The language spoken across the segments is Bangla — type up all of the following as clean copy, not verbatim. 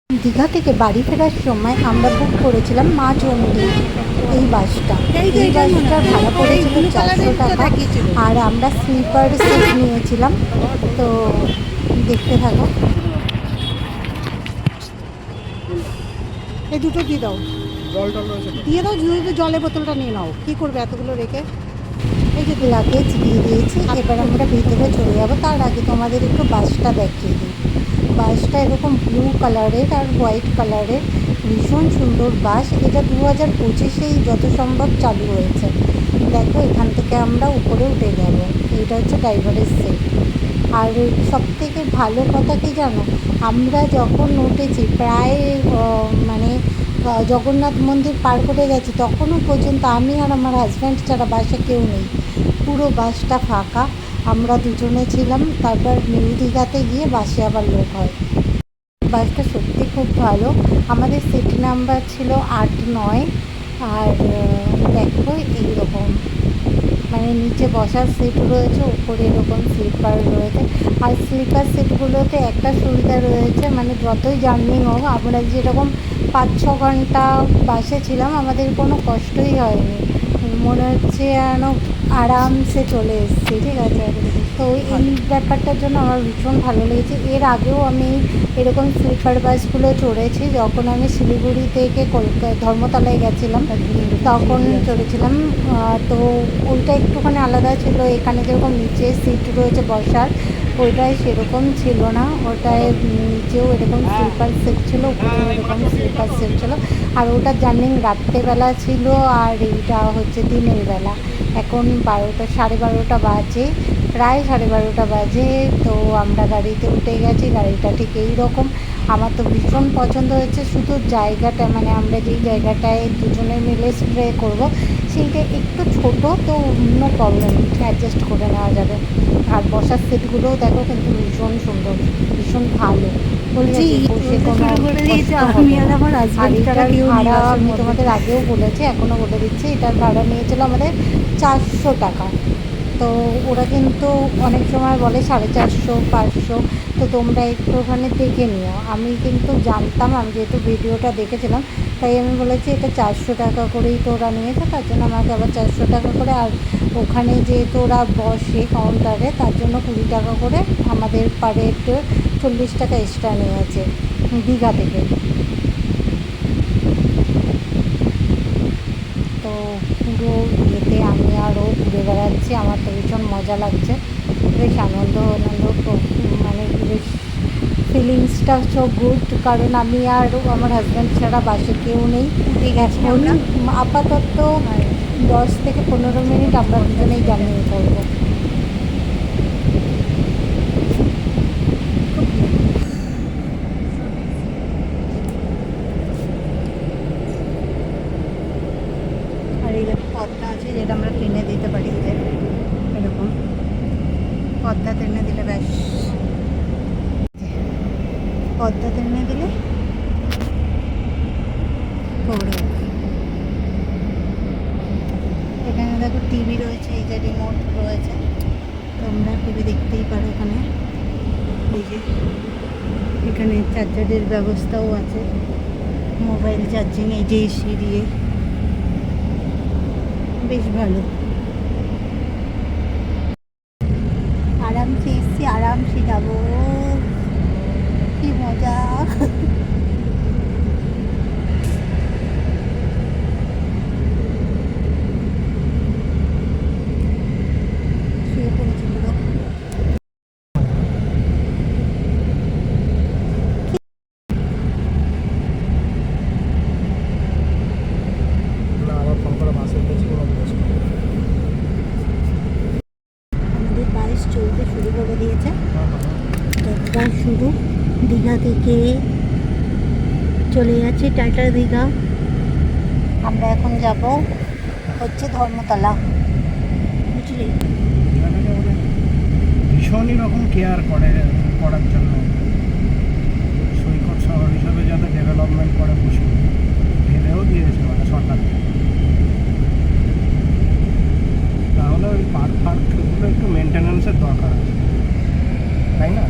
দীঘা থেকে বাড়ি ফেরার সময় আমরা বুক করেছিলাম মা চণ্ডী এই বাসটা। এই বাসটার ভাড়া পড়েছিল 400 টাকা, আর আমরা স্লিপার সিট নিয়েছিলাম। তো দেখতে থাকো। এই দুটো দিয়ে দাও, দিয়ে দাও, জলের বোতলটা নিয়ে নাও। কী করবে এতগুলো রেখে? এই যে লাগেজ দিয়ে দিয়েছি, এবার আমরা ভিতরে চলে যাবো। তার আগে তোমাদের একটু বাসটা দেখিয়ে দিই। বাসটা এরকম ব্লু কালারের আর হোয়াইট কালারের, ভীষণ সুন্দর বাস। এটা 2025-এই যত সম্ভব চালু হয়েছে। দেখো, এখান থেকে আমরা উপরে উঠে যাব। এইটা হচ্ছে ড্রাইভারের সিট। আর সবথেকে ভালো কথা কি জানো, আমরা যখন উঠেছি প্রায় মানে জগন্নাথ মন্দির পার করে গেছি, তখনও পর্যন্ত আমি আর আমার হাজব্যান্ড ছাড়া বাসে কেউ নেই। পুরো বাসটা ফাঁকা, আমরা দুজনে ছিলাম। তারপর নিউ দীঘাতে গিয়ে বাসে আবার লোক হয়। বাসটা সত্যি খুব ভালো। আমাদের সিট নাম্বার ছিল 8-9। আর দেখো এইরকম, মানে নিচে বসার সিট রয়েছে, উপরে এরকম স্লিপার রয়েছে। আর স্লিপার সিটগুলোতে একটা সুবিধা রয়েছে, মানে যতই জার্নি হোক, আমরা যেরকম 5-6 ঘন্টা বাসে ছিলাম, আমাদের কোনো কষ্টই হয়নি। মনে হচ্ছে যেন আরামসে চলে এসেছি, ঠিক আছে। তো এই ব্যাপারটার জন্য আমার ভীষণ ভালো লেগেছে। এর আগেও আমি এরকম স্লিপার বাসগুলো চড়েছি, যখন আমি শিলিগুড়ি থেকে ধর্মতলায় গেছিলাম তখন চড়েছিলাম। তো ওইটা একটুখানি আলাদা ছিল। এখানে যেরকম নিচে সিট রয়েছে বসার, ওইটাই সেরকম ছিল না। ওটায় নিচেও এরকম স্লিপার সিট ছিল, উপরেও এরকম স্লিপার সিট ছিল। আর ওটা জার্নি রাত্রেবেলা ছিল, আর এইটা হচ্ছে দিনের বেলা। এখন 12টা বাজে, প্রায় 12:30 বাজে। তো আমরা গাড়িতে উঠে গেছি। গাড়িটা ঠিক এইরকম, আমার তো ভীষণ পছন্দ হয়েছে। শুধু জায়গাটা, মানে আমরা যেই জায়গাটায় দুজনে মিলে স্প্রে করব, সেইটা একটু ছোট, তো নো প্রবলেম, অ্যাডজাস্ট করে নেওয়া যাবে। আর বসার সিটগুলোও দেখো, কিন্তু ভীষণ সুন্দর, ভীষণ ভালো। বলছি বসে কোনো ভাড়া আমি তোমাদের আগেও বলেছি, এখনও বলে দিচ্ছি, এটার ভাড়া নিয়েছিল আমাদের 400 টাকা। তো ওরা কিন্তু অনেক সময় বলে 450-500। তো তোমরা একটুখানি দেখে নিও। আমি কিন্তু জানতাম, আমি যেহেতু ভিডিওটা দেখেছিলাম, তাই আমি বলেছি এটা 400 টাকা করেই তো ওরা নিয়েছে, তার জন্য আমাকে আবার 400 টাকা করে। আর ওখানে যেহেতু ওরা বসে কাউন্টারে, তার জন্য 20 টাকা করে আমাদের পার হেড 40 টাকা এক্সট্রা নিয়েছে দীঘা থেকে। তো পুরো ইয়েতে আমি আরও ঘুরে বেড়াচ্ছি, আমার তো ভীষণ মজা লাগছে, বেশ আনন্দ, মানে বেশ ফিলিংসটা সো গুড। কারণ আমি আর আমার হাজব্যান্ড ছাড়া বাসে কেউ নেই। এখন আপাতত 10 থেকে 15 মিনিট আমরা দুজনেই জার্নি করবো। আর এই পথটা আছে, যেটা আমরা ট্রেনে দিতে পারি, যে এরকম পদ্মা ট্রেনে দিলে, ব্যাস পদ্মা ট্রেনে দিলে পড়ে। এখানে দেখো টিভি রয়েছে, এই যে রিমোট রয়েছে, তোমরা টিভি দেখতেই পারো এখানে। এই যে এখানে চার্জারের ব্যবস্থাও আছে, মোবাইল চার্জিং, এই যে এসি দিয়ে, বেশ ভালো। আরামসে এসছি, আরামসে যাবো, কি মজা। শুয়ে পড়েছি পুরো। আমাদের বাইশ চলতে শুরু করে দিয়েছে, যাত্রা শুরু। দীঘা থেকে চলে যাচ্ছে টাটা দীঘা। আমরা এখন যাব হচ্ছে ধর্মতলা, বুঝলি। ভীষণই রকম কেয়ার করার জন্য সৈকত শহর হিসাবে যাতে ডেভেলপমেন্ট করে বসে ভেবেও দিয়েছে মানে সরকার থেকে। তাহলে ওই পার্কগুলো একটু মেনটেন্যান্সের দরকার আছে, তাই না?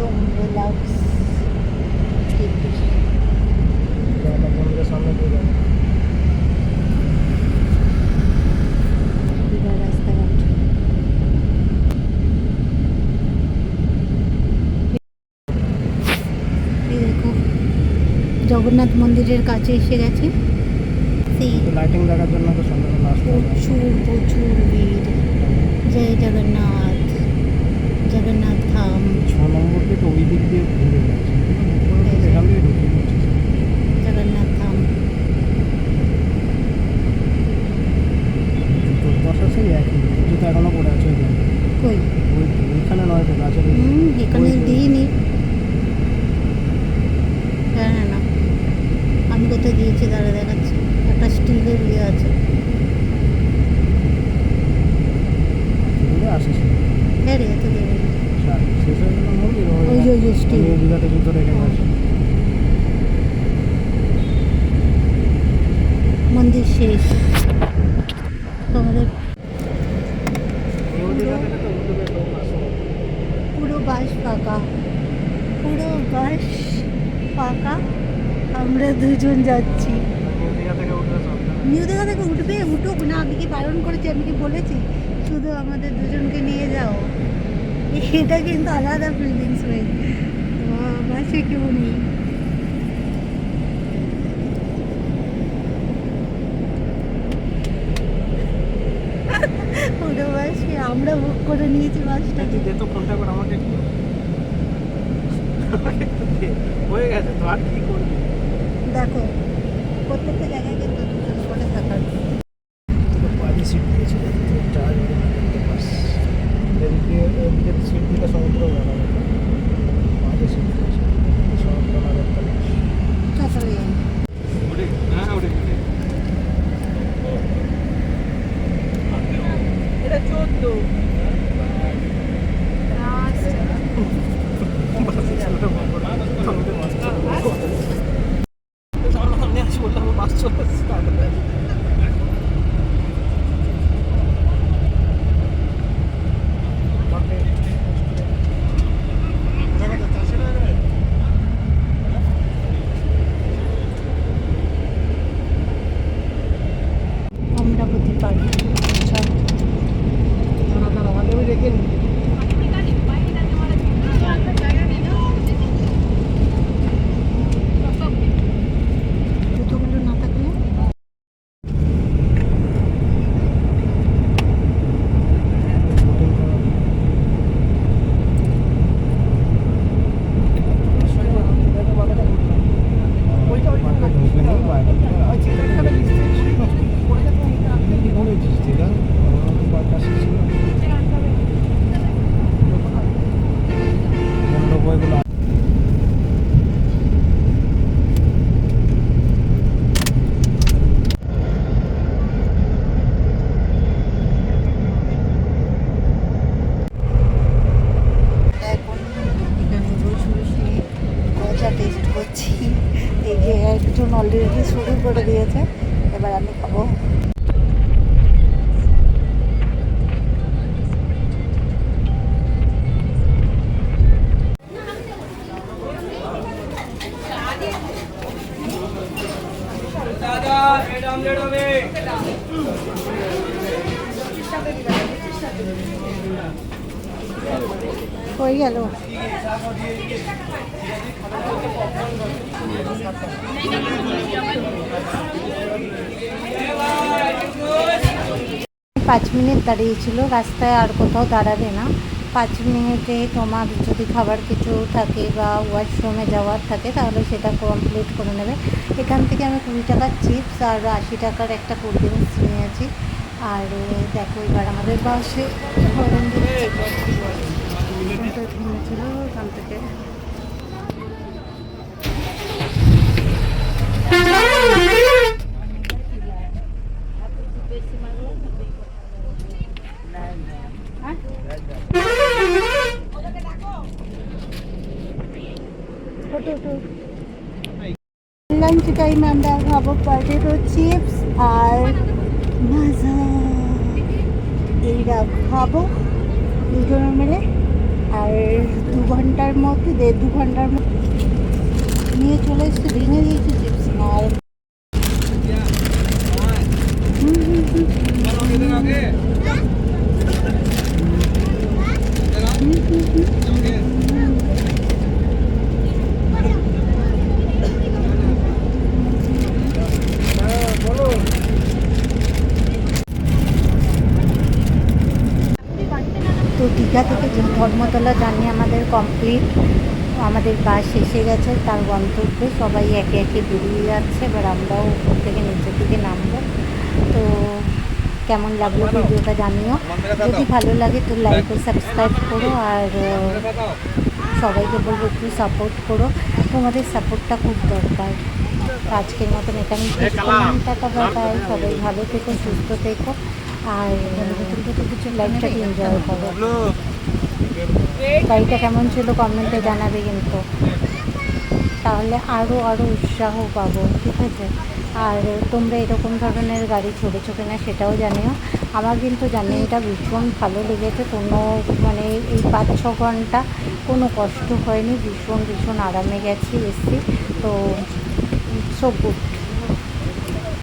একদম রিল্যাক্স। জগন্নাথ মন্দিরের সামনে দিয়ে যাবো। রাস্তাঘাট এই দেখো জগন্নাথ মন্দিরের কাছে এসে গেছি। সেই লাইটিং দেখার জন্য তো সন্ধ্যাবেলা আসতে হবে। প্রচুর ভিড়। জয় জগন্নাথ, জগন্নাথ ধাম। 6 নম্বর থেকে ওই দিক দিয়ে ঘুরে যাচ্ছে, এখান দিয়ে ঢুকে পড়ছে। জগন্নাথ ধাম জুতোর দশা সেই একই, জুতো এখনো পড়ে আছে ওইখানে। কই? ওইখানে নয় তো গাছের এখানে দিইনি। হ্যাঁ না, আমি কোথায় দিয়েছি দাঁড়া দেখাচ্ছি। একটা স্টিলের ইয়ে আছে। আসিস হ্যাঁ রে, এত দেবে শেষ হয়ে গেল মন্দির। ওই যে স্টিল নিউ দীঘাতে জুতো রেখে গেছে। মন্দির শেষ। তোমাদের নিউ দীঘা থেকে তো উঠবে লোক আসে। পুরো বাস ফাঁকা, পুরো বাস ফাঁকা। আমরা দুজন যাচ্ছি। নিউ দীঘা থেকে উঠবে সব। নিউ দীঘা থেকে উঠুক না, আমি কি বারণ করেছি? আমি কি বলেছি শুধু আমাদের দুজনকে নিয়ে যাও? এটা কিন্তু আলাদা ফিলিংস হয়। বাসে কেউ নেই। ওটা বাসে আমরা বুক করে নিয়েছি বাসটাকে। দে তো ফোনটা করে আমাকে একটু। হয়ে গেছে তো, আর কি করবি? দেখো প্রত্যেকটা জায়গায় কিন্তু দুজন করে থাকার। বাজে সিট দিয়েছিল, যা যাবে না দেখতে পাস। এদিকে সিট দিলে সমুদ্র মেলা যেত। বাজে সিট দিয়েছে, সমুদ্র না দেখতে পাস। চলে এটা 14 আমি আজ বললাম বাস চলে এসেছে। অমরাবতী পার্ক। আচ্ছা আমি রেখে নি। জুতোগুলো না থাকলে এখন এখানে বসে বসে গজা টেস্ট করছি। এই যে একজন অলরেডি শুরু করে দিয়েছে, এবার আমি খাবো। হয়ে গেল। পাঁচ মিনিট দাঁড়িয়েছিল রাস্তায়, আর কোথাও দাঁড়াবে না। 5 মিনিটে তোমার যদি খাবার কিছু থাকে বা ওয়াশরুমে যাওয়ার থাকে তাহলে সেটা কমপ্লিট করে নেবে। এখান থেকে আমি 20 টাকার চিপস আর 80 টাকার একটা কোল্ড ড্রিঙ্কস নিয়েছি। আর দেখো এবার আমাদের বাসে হরেন ছিল ওখান থেকে। লাঞ্চ টাইমে আমরা খাবো পটেটো চিপস আর মাজা। এইটা খাবো দুজনে মিলে। আর 2 ঘন্টা ঘন্টার মধ্যে 1.5-2 ঘন্টার মধ্যে নিয়ে চলে এসছে, ভেঙে দিয়েছে চিপস আর হ্যাঁ বলো। তো দীঘা থেকে যে ধর্মতলা জার্নি আমাদের কমপ্লিট, আমাদের বাস এসে গেছে তার গন্তব্যে, সবাই একে একে বেরিয়ে যাচ্ছে, এবার আমরাও উপর থেকে নিচের দিকে নামবো। তো কেমন লাগলো ভিডিওটা জানিও, যদি ভালো লাগে তো লাইক ও সাবস্ক্রাইব করো, আর সবাইকে বলবো একটু সাপোর্ট করো, তোমাদের সাপোর্টটা খুব দরকার। আজকের মতন এখানেই শেষ করলাম, টাটা বাই বাই, সবাই ভালো থেকো, সুস্থ থেকো, আর কিছু লাইফটাকে এনজয় করো। গাড়িটা কেমন ছিল কমেন্টে জানাবে কিন্তু, তাহলে আরও উৎসাহ পাবো, ঠিক আছে? আর তোমরা এরকম ধরনের গাড়ি চড়েছো কিনা সেটাও জানিও। আমার কিন্তু জার্নিটা ভীষণ ভালো লেগেছে, কোনো মানে এই 5-6 ঘন্টা কোনো কষ্ট হয়নি, ভীষণ আরামে গেছি এসছি, তো সো গুড।